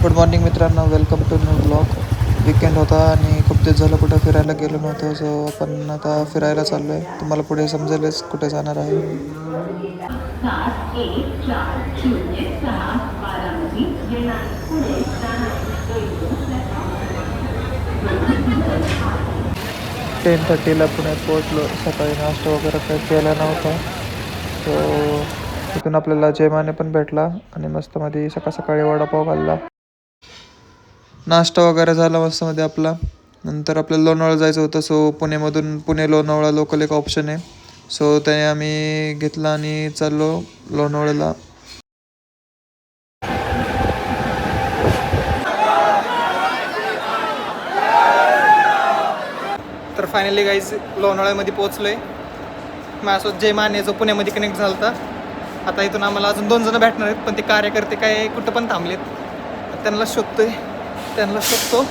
Good morning मित्रांनो, welcome to new blog. Weekend होता आणि खूप दिवस झालं कुठं फिरायला गेलो नव्हतो. सो आपण आता फिरायला चाललो आहे. तुम्हाला पुढे समजेलच कुठे जाणार आहे. टेन 30ला पुण्यात पोहोचलो. सकाळी नाश्ता वगैरे काही केला नव्हता. सो तिथून आपल्याला जेवण पण भेटला आणि मस्त मध्ये सकाळी वडापाव खाल्ला. नाश्ता वगैरे झाला मस्तमध्ये आपला. नंतर आपल्याला लोणावळा जायचं होतं. सो पुणे लोणावळा लोकल एक ऑप्शन आहे. सो त्याने आम्ही घेतला आणि चाललो लोणावळ्याला. तर फायनली गाईज लोणावळ्यामध्ये पोहोचलो आहे. माझ्यासोबत जय माने जो पुण्यामध्ये कनेक्ट झाला होता. आता इथून आम्हाला अजून 2 जण भेटणार आहेत, पण ते कार्यकर्ते काय कुठं पण थांबलेत. त्यांना शोधतो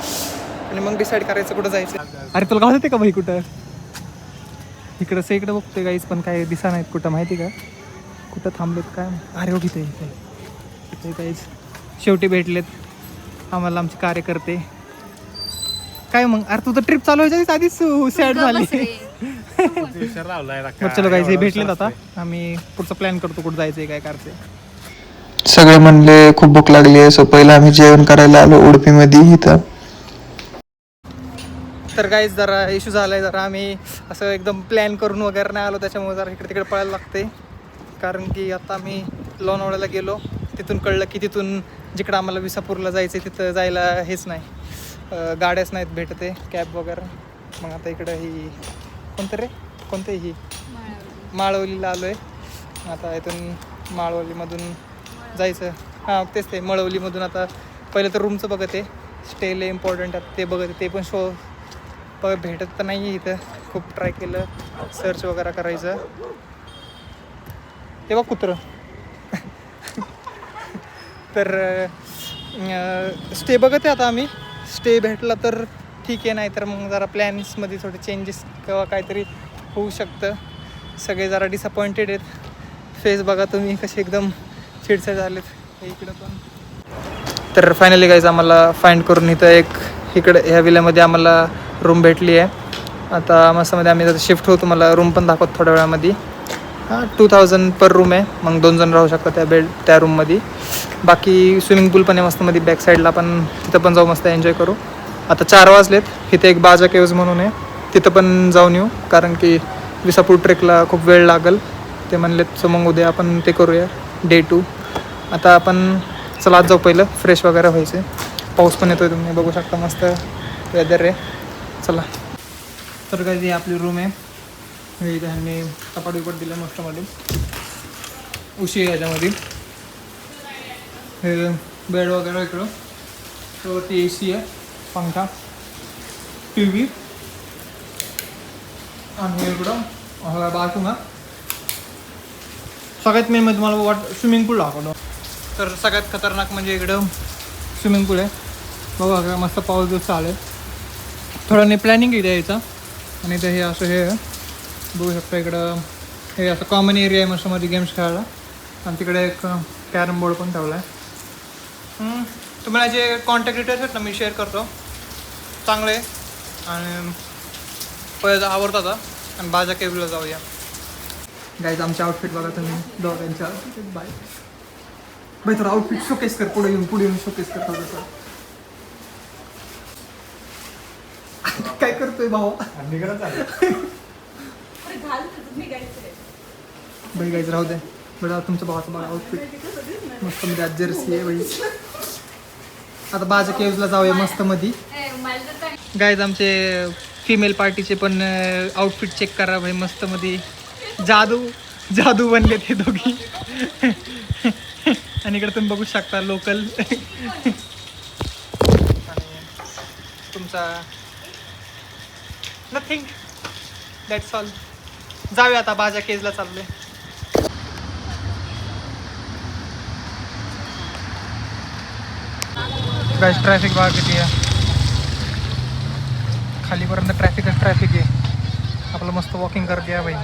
आणि मग डिसाईड करायचं कुठं जायचं. अरे तुला गाव येते का भाई कुठं? इकडं बघतोय गाईज, पण काय दिसा नाहीत कुठं, माहिती का कुठं थांबलेत काय. अरे हो इथे गाईज शेवटी भेटलेत आम्हाला आमचे कार्यकर्ते. काय मग? अरे तुझं ट्रिप चालू व्हायच्या आधीच सॅड झाली. चलो गाईज हे भेटलेत. आता आम्ही पुढचा प्लॅन करतो कुठं जायचंय काय करायचंय. सगळे म्हणले खूप भूक लागली आहे. सो पहिला आम्ही जेवण करायला आलो उडपीमध्ये इथं. तर गाईज जरा इश्यू झालाय. जरा आम्ही असं एकदम प्लॅन करून वगैरे नाही आलो, त्याच्यामुळे जरा इकडे तिकडे पळायला लागते. कारण की आता आम्ही लोणावळ्याला गेलो, तिथून कळलं की तिथून जिकडं आम्हाला विसापूरला जायचं आहे तिथं जायला हेच नाही, गाड्याच नाहीत भेटते, कॅब वगैरे. मग आता इकडं ही कोणतं ही माळवलीला आलो आहे. आता इथून माळवलीमधून जायचं. हां तेच ते मळवलीमधून आता पहिलं तर रूमचं बघत आहे, स्टेले इम्पॉर्टंट आहे ते बघत, ते पण भेटत तर नाही आहे इथं. खूप ट्राय केलं सर्च वगैरे करायचं. ते बघ कुत्रं. तर स्टे बघत आहे आता आम्ही. स्टे भेटला तर ठीक आहे, नाही तर मग जरा प्लॅन्समध्ये थोडे चेंजेस किंवा काहीतरी होऊ शकतं. सगळे जरा डिसअपॉइंटेड आहेत. फेस बघा तुम्ही कसे एकदम चिडचिड झालेत इकडं पण. तर फायनली गाईज आम्हाला फाइंड करून इकडं ह्या विल्यामध्ये आम्हाला रूम भेटली आहे. आता मस्तमध्ये आम्ही जर शिफ्ट होतो, मला रूम पण दाखवतो थोड्या वेळामध्ये. 2000 पर रूम आहे. मग 2 जण राहू शकतात त्या रूममध्ये. बाकी स्विमिंग पूल पण आहे मस्तमध्ये बॅक साईडला, पण तिथं पण जाऊ मस्त एन्जॉय करू. आता 4 वाजलेत. इथे एक बाजा केव्ज म्हणून आहे, तिथं पण जाऊन येऊ, कारण की विसापूर ट्रेकला खूप वेळ लागेल ते म्हणलेत. सो मग उद्या आपण ते करूया डे 2. आता आपण चला आज जाऊ, पहिलं फ्रेश वगैरे व्हायचे. पाऊस पण येतोय, तुम्ही बघू शकता, मस्त वेदर आहे. चला. तर काय ही आपली रूम आहे. ह्यांनी कपाट विपट दिलं मस्तमध्ये, उशी आहे ह्याच्यामध्ये. हे बेड वगैरे इकडं, वरती AC आहे, पंखा, TV आणि इकडं बाथरूम आहे. सगळ्यात मेन म्हणजे तुम्हाला स्विमिंग पूल दाखवलं. तर सगळ्यात खतरनाक म्हणजे इकडं स्विमिंग पूल आहे. बघा का मस्त पाऊस दिवस चालू आहे. थोडं नाही प्लॅनिंग आहे यायचं. आणि ते हे असं हे बघू शकता, इकडं हे असं कॉमन एरिया आहे मस्तमध्ये गेम्स खेळायला. आणि तिकडे एक कॅरम बोर्ड पण ठेवला आहे. तुम्हाला जे कॉन्टॅक्ट डिटेल्स आहेत ना मी शेअर करतो, चांगले. आणि पहिलं आवडतं आता. आणि बाजा केव्हला जाऊया गाईज. आमचे आउटफिट बघा तुम्ही दोघांच्या. बाय बाई थोडं आउटफिट शोकेस कर, पुढे येऊन शोकेस कर थोडंसं. काय करतोय भाऊ? बाई गाईज राहू दे. बघा तुमच्या भावाचं बघा आउटफिट मस्त मध्ये. आज जर्सी आहे बाई. आता बाजा केव्हला जाऊया मस्त मध्ये. गाईज आमचे फिमेल पार्टीचे पण आउटफिट चेक करा भाई, मस्त मध्ये जादू बनले ते दोघी. आणि इकडे तुम्ही बघू शकता लोकल. आणि तुमचा नथिंग, दॅट्स ऑल. जाऊया आता बाजा केजला चाललोय. गाईज ट्रॅफिक बघा किती आहे. खालीपर्यंत ट्रॅफिक आहे. आपलं मस्त वॉकिंग करते आहे भाई.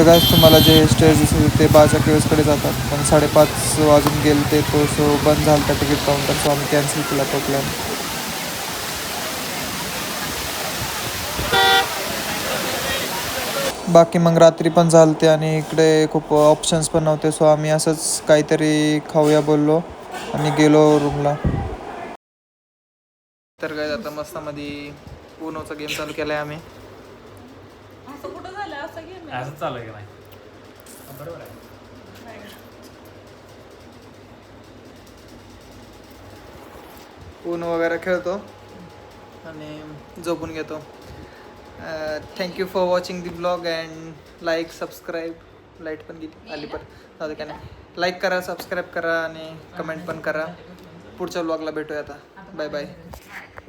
काय तुम्हाला जे स्टेज दिसत ते 12च्या केव्सकडे जातात, पण 5:30 वाजून गेले ते तो सो बंद झाला त्या तिकीट काउंटर, सो आम्ही कॅन्सल केला तो प्लॅन. बाकी मग रात्री पण झालते आणि इकडे खूप ऑप्शन्स पण नव्हते, सो आम्ही असंच काहीतरी खाऊया बोललो आणि गेलो रूमला. तर काय आता मस्त मध्ये उनोचा गेम चालू केलाय आम्ही. असं कुठं झालं असं गेम आहे? असंच चालू आहे की नाही? बरोबर आहे. ऊन वगैरे खेळतो आणि झोपून घेतो. Thank you for watching the blog and like subscribe. Light पण गेली आली पण जाऊ दे काय नाही. लाईक करा, सबस्क्राईब करा आणि कमेंट पण करा. पुढच्या ब्लॉगला भेटूया आता. Bye bye.